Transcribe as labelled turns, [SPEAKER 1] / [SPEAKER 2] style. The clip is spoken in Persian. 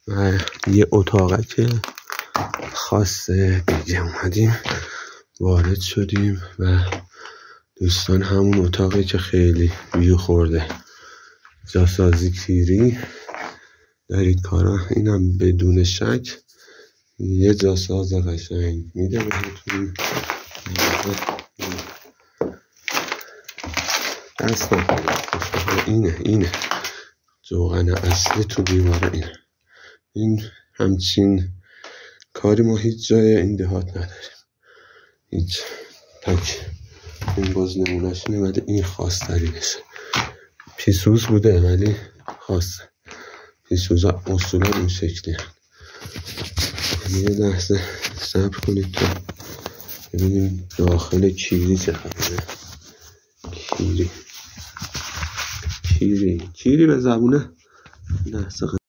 [SPEAKER 1] و یه اتاقک خاصه دیگه اومدیم وارد شدیم و دوستان همون اتاقی که خیلی ویو خورده جاسازی کیری دارید کارا. اینم بدون شک یه جاساز قشنگ میده بهتون. دست نکنید، اینه جوغن اصلی تو دیواره اینه. این همچین کاری ما هیچ جای این دهات نداریم، هیچ. تک این باز نمونش اینه، ولی این خاص ترینشه. پیسوز بوده ولی خاصه. پیسوزا اصولا این شکلی هم. یه لحظه صبر کنید تا ببینیم داخل کیری چه خبره. کیری به زبونه لحظه